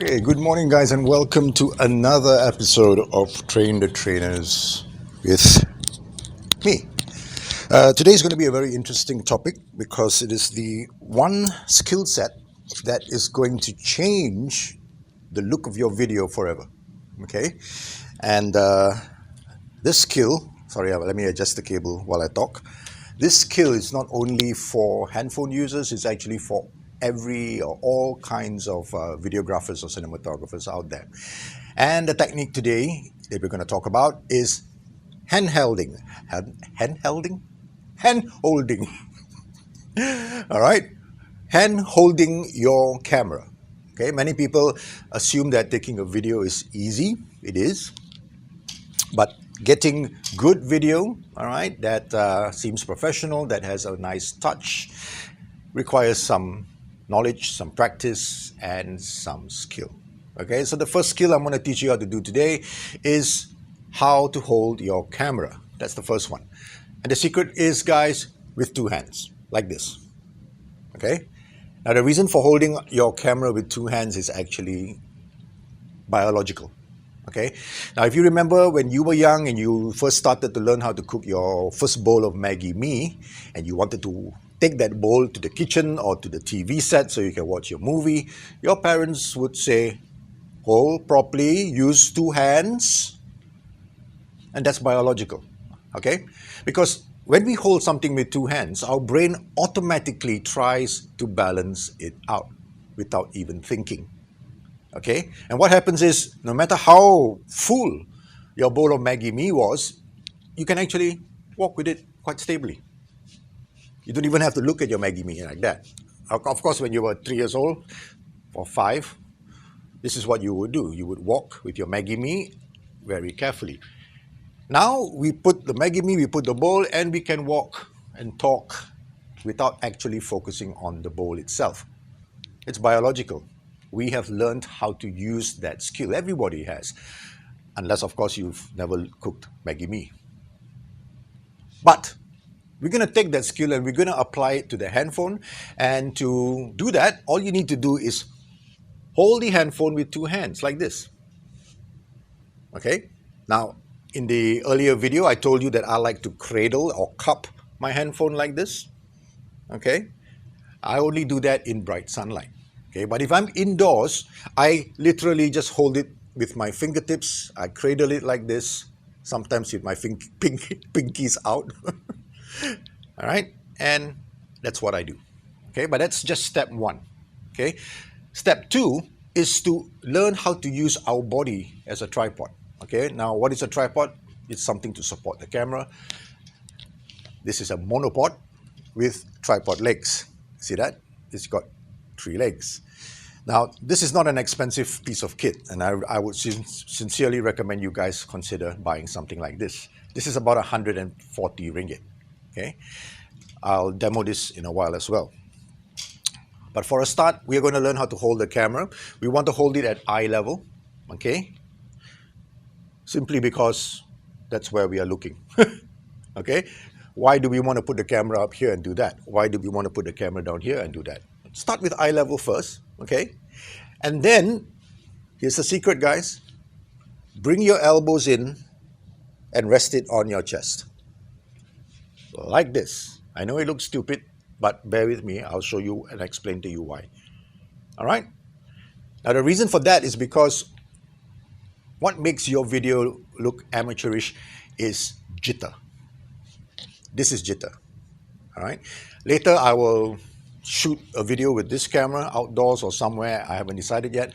Okay, good morning, guys, and welcome to another episode of Train the Trainers with me. Today is going to be a very interesting topic because it is the one skill set that is going to change the look of your video forever. Okay, and this skill, sorry, let me adjust the cable while I talk. This skill is not only for handphone users, it's actually for every or all kinds of videographers or cinematographers out there. And the technique today that we're going to talk about is handhelding. Handhelding? Hand holding. All right? Hand holding your camera. Okay, many people assume that taking a video is easy. It is. But getting good video, all right, that seems professional, that has a nice touch, requires some knowledge, some practice, and some skill. Okay, so the first skill I'm going to teach you how to do today is how to hold your camera. That's the first one. And the secret is, guys, with two hands, like this. Okay? Now, the reason for holding your camera with two hands is actually biological. Okay. Now, if you remember when you were young and you first started to learn how to cook your first bowl of Maggi mee, and you wanted to take that bowl to the kitchen or to the TV set so you can watch your movie, your parents would say, hold properly, use two hands, and that's biological. Okay? Because when we hold something with two hands, our brain automatically tries to balance it out without even thinking. Okay, and what happens is, no matter how full your bowl of Maggi mee was, you can actually walk with it quite stably. You don't even have to look at your Maggi mee like that. Of course, when you were 3 years old or 5, this is what you would do. You would walk with your Maggi mee very carefully. Now we put the Maggi mee, we put the bowl, and we can walk and talk without actually focusing on the bowl itself. It's biological. We have learned how to use that skill. Everybody has. Unless, of course, you've never cooked Maggi mee. But we're going to take that skill and we're going to apply it to the handphone. And to do that, all you need to do is hold the handphone with two hands, like this. Okay? Now, in the earlier video, I told you that I like to cradle or cup my handphone like this. Okay? I only do that in bright sunlight. Okay, but if I'm indoors, I literally just hold it with my fingertips. I cradle it like this, sometimes with my pinkies out. All right, and that's what I do. Okay, but that's just step one. Okay, step two is to learn how to use our body as a tripod. Okay, now what is a tripod? It's something to support the camera. This is a monopod with tripod legs. See that? It's got 3 legs. Now, this is not an expensive piece of kit, and I would sincerely recommend you guys consider buying something like this. This is about 140 ringgit. Okay, I'll demo this in a while as well. But for a start, we are going to learn how to hold the camera. We want to hold it at eye level. Okay, simply because that's where we are looking. Okay, why do we want to put the camera up here and do that? Why do we want to put the camera down here and do that? Start with eye level first, okay? And then, here's the secret, guys. Bring your elbows in and rest it on your chest. Like this. I know it looks stupid, but bear with me. I'll show you and explain to you why. All right? Now, the reason for that is because what makes your video look amateurish is jitter. This is jitter. All right? Later, I will shoot a video with this camera outdoors or somewhere, I haven't decided yet,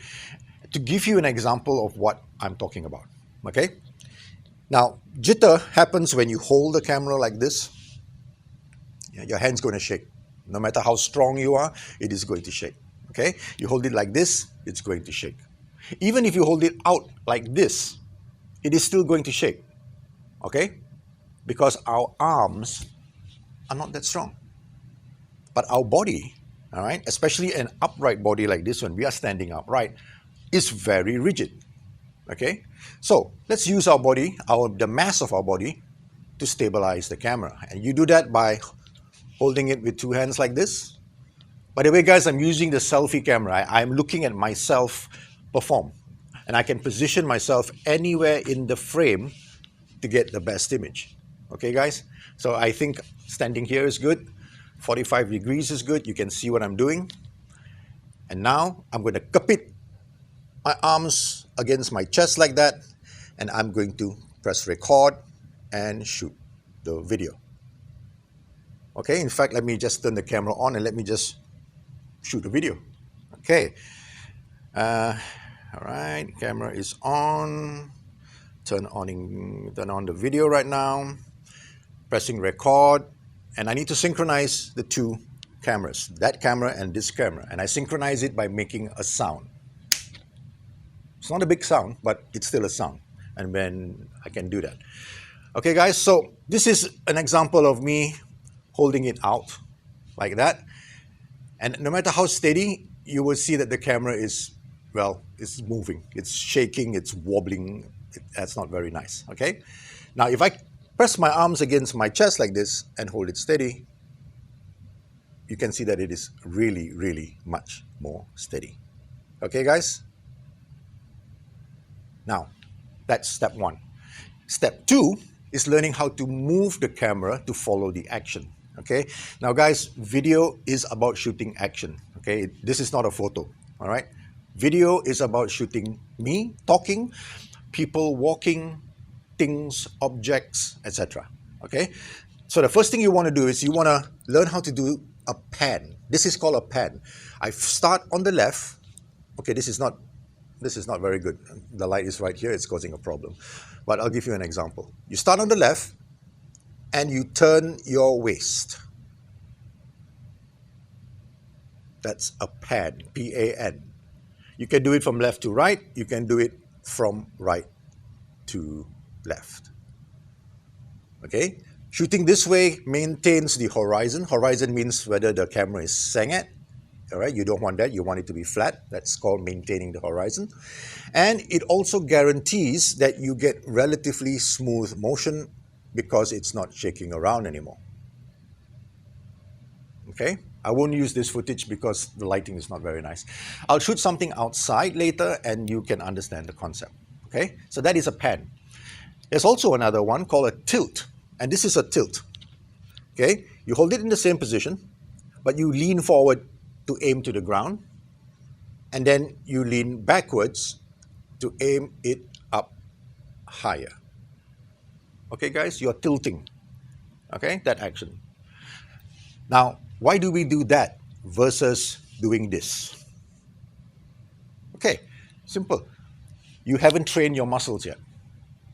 to give you an example of what I'm talking about. Okay? Now, jitter happens when you hold the camera like this. Your hand's going to shake. No matter how strong you are, it is going to shake. Okay? You hold it like this, it's going to shake. Even if you hold it out like this, it is still going to shake. Okay? Because our arms are not that strong. But our body, all right, especially an upright body like this when we are standing upright, is very rigid. Okay? So let's use our body, the mass of our body, to stabilize the camera. And you do that by holding it with two hands like this. By the way, guys, I'm using the selfie camera. I'm looking at myself perform. And I can position myself anywhere in the frame to get the best image. Okay, guys? So I think standing here is good. 45 degrees is good. You can see what I'm doing. And now I'm going to kapit my arms against my chest like that. And I'm going to press record and shoot the video. Okay, in fact, let me just turn the camera on and let me just shoot the video. Okay. All right, camera is on. Turn on the video right now. Pressing record, and I need to synchronize the two cameras, that camera and this camera, and I synchronize it by making a sound. It's not a big sound, but it's still a sound, and then I can do that. Okay, guys, so this is an example of me holding it out like that, and no matter how steady, you will see that the camera is, well, it's moving, it's shaking, it's wobbling. That's not very nice. Okay, now if I press my arms against my chest like this and hold it steady, you can see that it is really, really much more steady. Okay, guys? Now, that's step one. Step two is learning how to move the camera to follow the action. Okay? Now, guys, video is about shooting action. Okay? This is not a photo. All right? Video is about shooting me talking, people walking, things, objects, etc. Okay? So the first thing you want to do is you want to learn how to do a pan. This is called a pan. I start on the left. Okay, this is not very good. The light is right here, it's causing a problem. But I'll give you an example. You start on the left and you turn your waist. That's a pan, P-A-N. You can do it from left to right. You can do it from right to left. Okay? Shooting this way maintains the horizon. Horizon means whether the camera is sang at. All right? You don't want that. You want it to be flat. That's called maintaining the horizon. And it also guarantees that you get relatively smooth motion because it's not shaking around anymore. Okay? I won't use this footage because the lighting is not very nice. I'll shoot something outside later and you can understand the concept. Okay? So that is a pan. There's also another one called a tilt. And this is a tilt. Okay? You hold it in the same position, but you lean forward to aim to the ground. And then you lean backwards to aim it up higher. Okay, guys? You're tilting. Okay? That action. Now, why do we do that versus doing this? Okay, simple. You haven't trained your muscles yet.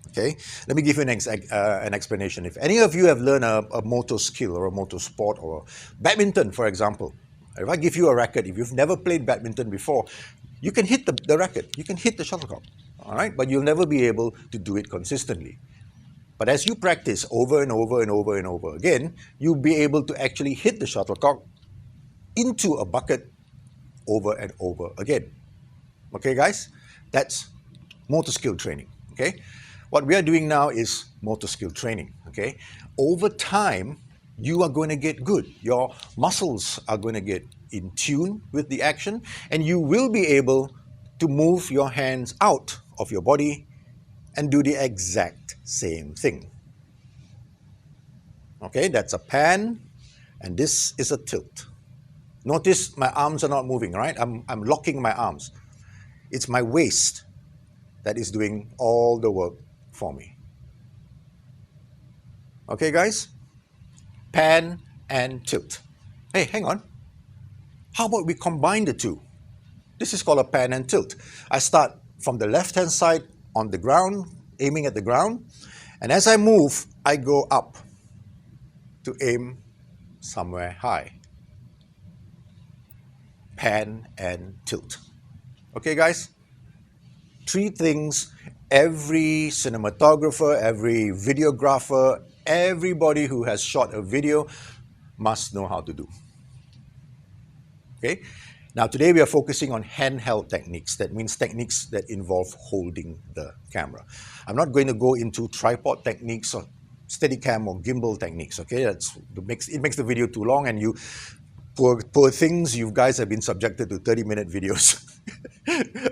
Okay, let me give you an explanation. If any of you have learned a motor skill or a motor sport or badminton, for example, if I give you a racket, if you've never played badminton before, you can hit the racket, you can hit the shuttlecock, all right? But you'll never be able to do it consistently. But as you practice over and over and over and over again, you'll be able to actually hit the shuttlecock into a bucket over and over again. Okay, guys? That's motor skill training, okay? What we are doing now is motor skill training, okay? Over time, you are going to get good. Your muscles are going to get in tune with the action, and you will be able to move your hands out of your body and do the exact same thing. Okay, that's a pan, and this is a tilt. Notice my arms are not moving, right? I'm locking my arms. It's my waist that is doing all the work for me. Okay, guys? Pan and tilt. Hey, hang on. How about we combine the two? This is called a pan and tilt. I start from the left-hand side on the ground, aiming at the ground, and as I move, I go up to aim somewhere high. Pan and tilt. Okay, guys? Three things every cinematographer, every videographer, everybody who has shot a video must know how to do. Okay? Now today we are focusing on handheld techniques. That means techniques that involve holding the camera. I'm not going to go into tripod techniques or Steadicam or gimbal techniques. Okay, it makes the video too long, and you poor things, you guys have been subjected to 30-minute videos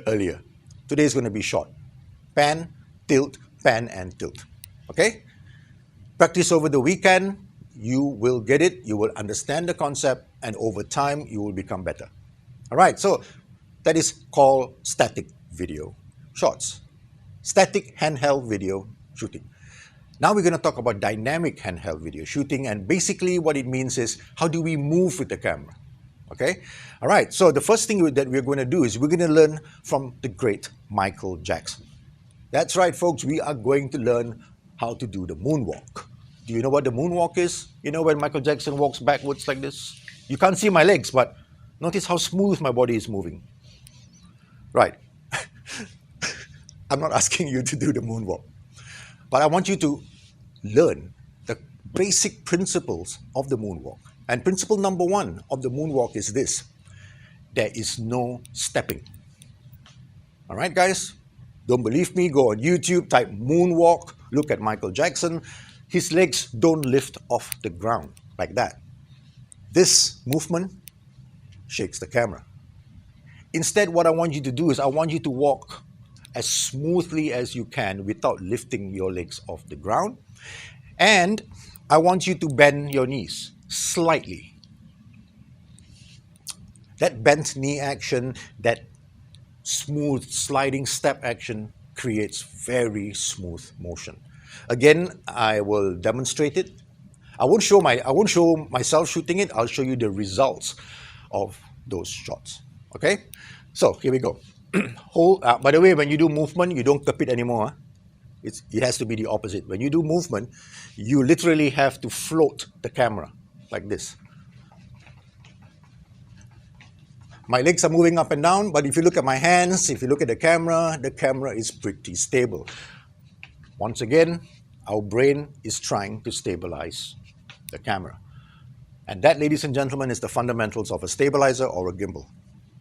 earlier. Today is going to be short. Pan, tilt, pan, and tilt. Okay? Practice over the weekend. You will get it. You will understand the concept. And over time, you will become better. All right. So that is called static video shots. Static handheld video shooting. Now we're going to talk about dynamic handheld video shooting, and basically what it means is how do we move with the camera. Okay? All right, so the first thing that we're going to do is we're going to learn from the great Michael Jackson. That's right, folks, we are going to learn how to do the moonwalk. Do you know what the moonwalk is? You know when Michael Jackson walks backwards like this? You can't see my legs, but notice how smooth my body is moving. Right. I'm not asking you to do the moonwalk. But I want you to learn the basic principles of the moonwalk. And principle number one of the moonwalk is this: there is no stepping. All right, guys? Don't believe me? Go on YouTube, type moonwalk, look at Michael Jackson. His legs don't lift off the ground like that. This movement shakes the camera. Instead, what I want you to do is I want you to walk as smoothly as you can without lifting your legs off the ground. And I want you to bend your knees slightly. That bent knee action, that smooth sliding step action creates very smooth motion. Again, I will demonstrate it. I won't show myself shooting it. I'll show you the results of those shots. Okay? So here we go. By the way, when you do movement, you don't cup it anymore. It has to be the opposite. When you do movement, you literally have to float the camera like this. My legs are moving up and down, but if you look at my hands, if you look at the camera is pretty stable. Once again, our brain is trying to stabilize the camera. And that, ladies and gentlemen, is the fundamentals of a stabilizer or a gimbal.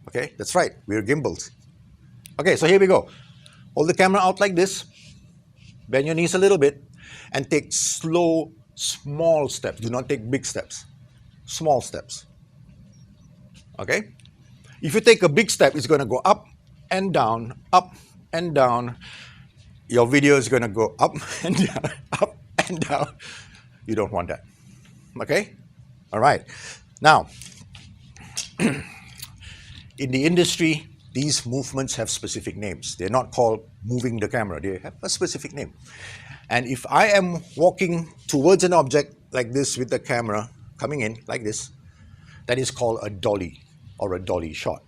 Okay, that's right, we're gimbals. Okay, so here we go. Hold the camera out like this, bend your knees a little bit, and take slow, small steps. Do not take big steps, small steps. Okay? If you take a big step, it's going to go up and down, up and down. Your video is going to go up and down, up and down. You don't want that. Okay? All right. Now, in the industry, these movements have specific names. They're not called moving the camera. They have a specific name. And if I am walking towards an object like this with the camera coming in like this, that is called a dolly or a dolly shot.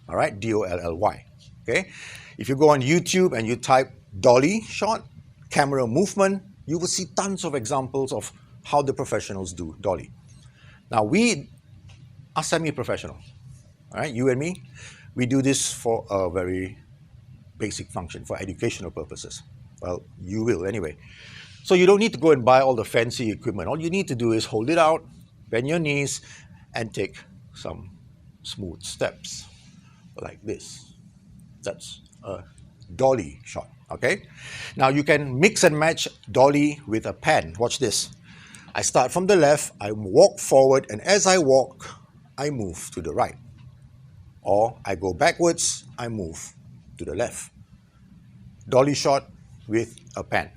All right, D-O-L-L-Y. Okay. If you go on YouTube and you type dolly shot, camera movement, you will see tons of examples of how the professionals do dolly. Now we are semi-professional. All right, you and me, we do this for a very basic function, for educational purposes. Well, you will anyway. So you don't need to go and buy all the fancy equipment. All you need to do is hold it out, bend your knees, and take some smooth steps like this. That's a dolly shot, okay? Now you can mix and match dolly with a pan. Watch this. I start from the left, I walk forward, and as I walk, I move to the right. Or I go backwards, I move to the left. Dolly shot with a pan.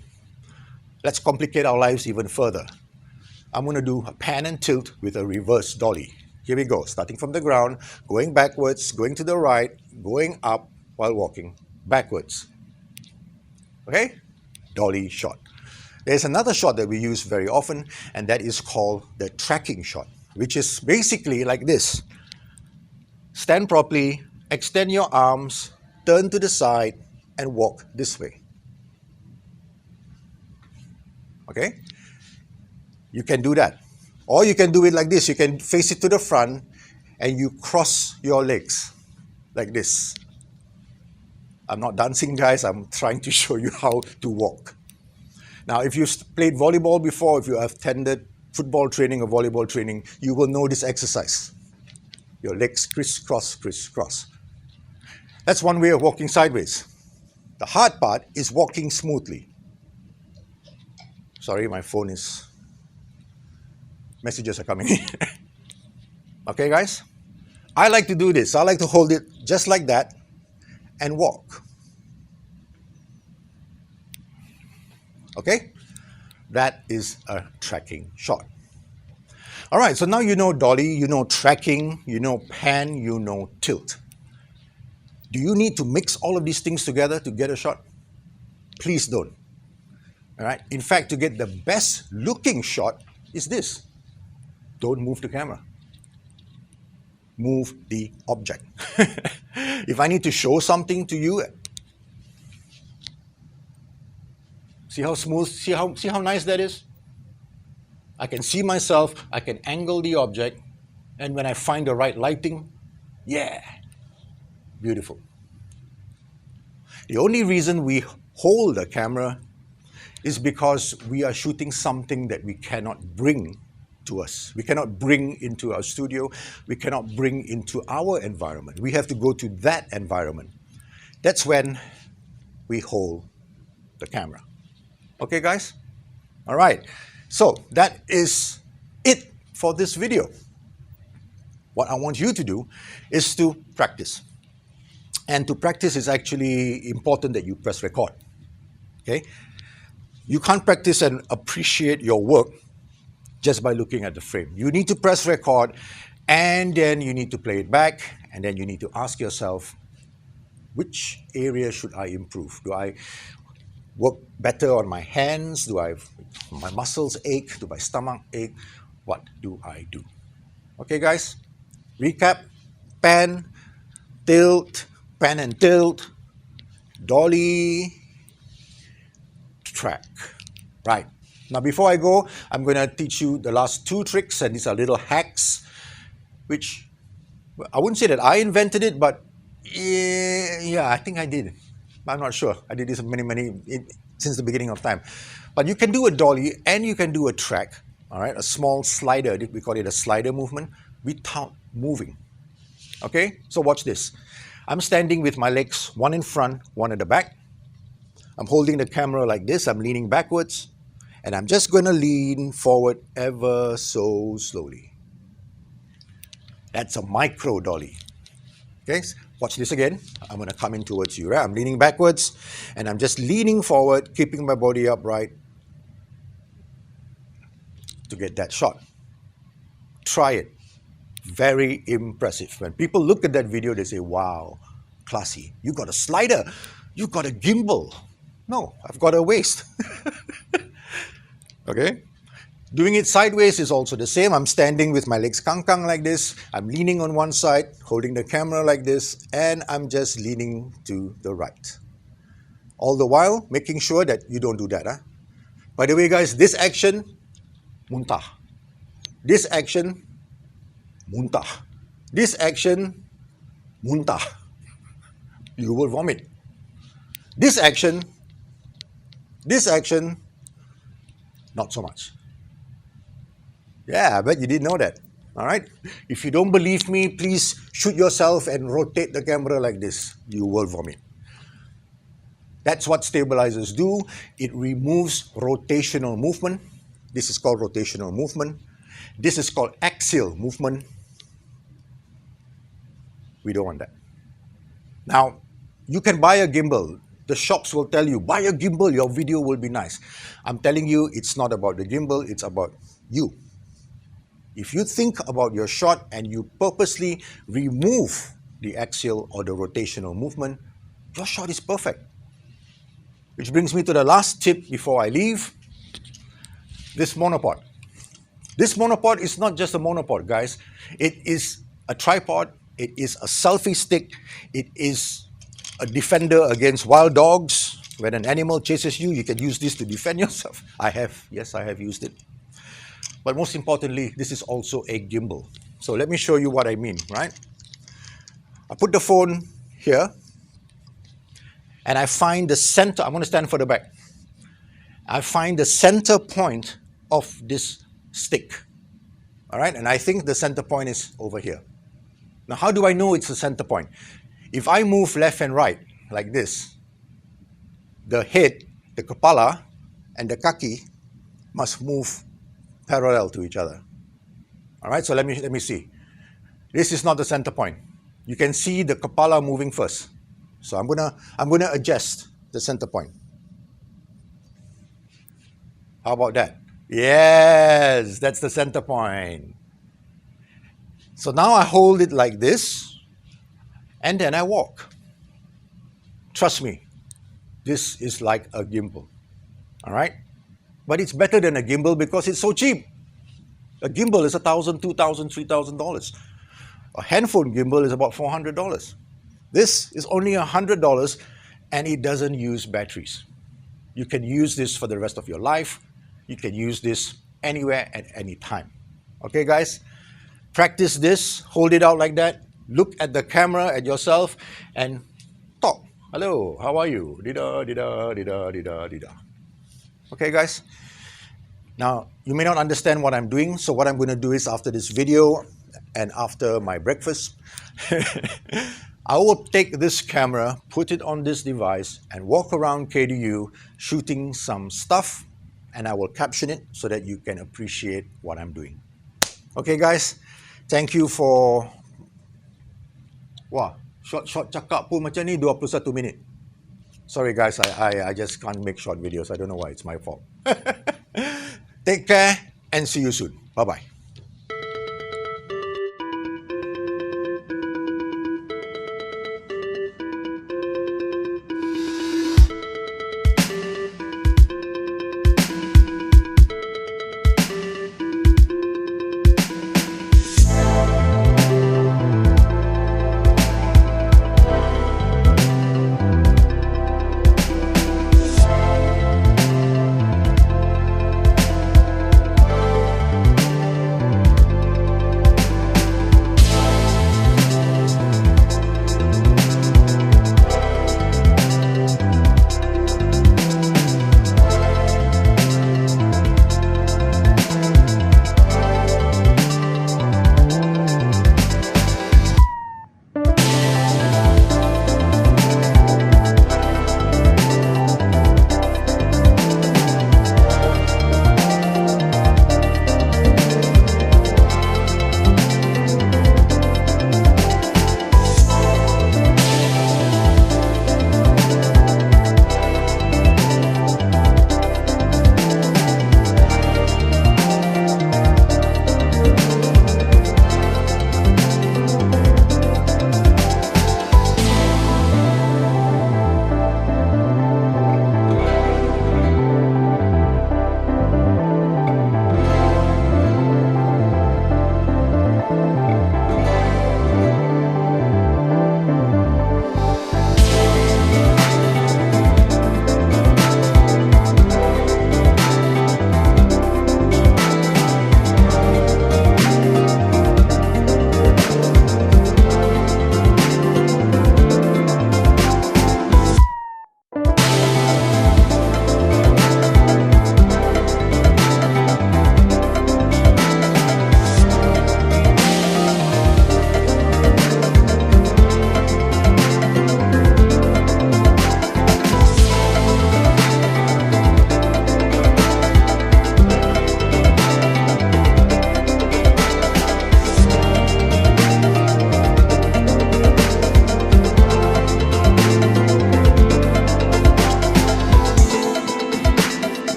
Let's complicate our lives even further. I'm going to do a pan and tilt with a reverse dolly. Here we go, starting from the ground, going backwards, going to the right, going up while walking backwards. Okay? Dolly shot. There's another shot that we use very often, and that is called the tracking shot, which is basically like this. Stand properly, extend your arms, turn to the side, and walk this way. Okay? You can do that. Or you can do it like this. You can face it to the front, and you cross your legs like this. I'm not dancing, guys. I'm trying to show you how to walk. Now, if you've played volleyball before, if you have attended football training or volleyball training, you will know this exercise. Your legs crisscross, crisscross. That's one way of walking sideways. The hard part is walking smoothly. Sorry, my phone is... Messages are coming in. Okay, guys? I like to do this. I like to hold it just like that and walk. Okay? That is a tracking shot. All right, so now you know dolly, you know tracking, you know pan, you know tilt. Do you need to mix all of these things together to get a shot? Please don't. All right. In fact, to get the best looking shot is this. Don't move the camera. Move the object. If I need to show something to you, see how smooth, see how nice that is? I can see myself, I can angle the object, and when I find the right lighting, yeah, beautiful. The only reason we hold the camera is because we are shooting something that we cannot bring to us. We cannot bring into our studio. We cannot bring into our environment. We have to go to that environment. That's when we hold the camera. Okay, guys? All right. So that is it for this video. What I want you to do is to practice. And to practice is actually important that you press record. Okay? You can't practice and appreciate your work just by looking at the frame. You need to press record, and then you need to play it back, and then you need to ask yourself, which area should I improve? Do I work better on my hands? Do my muscles ache? Do my stomach ache? What do I do? Okay, guys? Recap: pan, tilt, pan and tilt, dolly, track. Right. Now, before I go, I'm going to teach you the last two tricks, and these are little hacks, which I wouldn't say that I invented it, but yeah, I think I did. I'm not sure. I did this since the beginning of time. But you can do a dolly and you can do a track, all right, a small slider. We call it a slider movement without moving. Okay, so watch this. I'm standing with my legs, one in front, one at the back. I'm holding the camera like this. I'm leaning backwards, and I'm just going to lean forward ever so slowly. That's a micro dolly. Okay, watch this again. I'm going to come in towards you, right? I'm leaning backwards, and I'm just leaning forward, keeping my body upright to get that shot. Try it. Very impressive. When people look at that video, they say, wow, classy. You got a slider. You got a gimbal. No, I've got a waist. Okay? Doing it sideways is also the same. I'm standing with my legs kang-kang like this. I'm leaning on one side, holding the camera like this, and I'm just leaning to the right. All the while, making sure that you don't do that. Huh? By the way, guys, this action, muntah. This action, muntah. This action, muntah. You will vomit. This action, not so much. Yeah, I bet you didn't know that. All right? If you don't believe me, please shoot yourself and rotate the camera like this. You will vomit. That's what stabilizers do. It removes rotational movement. This is called rotational movement. This is called axial movement. We don't want that. Now, you can buy a gimbal. The shops will tell you, buy a gimbal, your video will be nice. I'm telling you, it's not about the gimbal, it's about you. If you think about your shot and you purposely remove the axial or the rotational movement, your shot is perfect. Which brings me to the last tip before I leave. This monopod. This monopod is not just a monopod, guys. It is a tripod. It is a selfie stick. It is a defender against wild dogs. When an animal chases you, you can use this to defend yourself. I have used it. But most importantly, this is also a gimbal. So let me show you what I mean, right? I put the phone here, and I find the center. I'm going to stand for the back. I find the center point of this stick, all right? And I think the center point is over here. Now, how do I know it's the center point? If I move left and right like this, the head, the kepala, and the kaki must move parallel to each other. All right, so let me see. This is not the center point. You can see the kepala moving first. So I'm gonna adjust the center point. How about that? Yes, that's the center point. So now I hold it like this, and then I walk. Trust me, this is like a gimbal. All right? But it's better than a gimbal because it's so cheap. A gimbal is $1,000, $2,000, $3,000. A handphone gimbal is about $400. This is only $100 and it doesn't use batteries. You can use this for the rest of your life. You can use this anywhere at any time. Okay, guys? Practice this, hold it out like that, look at the camera at yourself and talk. Hello, how are you? Dida, dida, dida, dida, dida. Okay, guys? Now, you may not understand what I'm doing, so what I'm going to do is after this video and after my breakfast, I will take this camera, put it on this device, and walk around KDU shooting some stuff, and I will caption it so that you can appreciate what I'm doing. Okay, guys? Thank you for... Wah, short cakap pun macam ni 21 minit. Sorry guys, I just can't make short videos. I don't know why, it's my fault. Take care and see you soon. Bye-bye.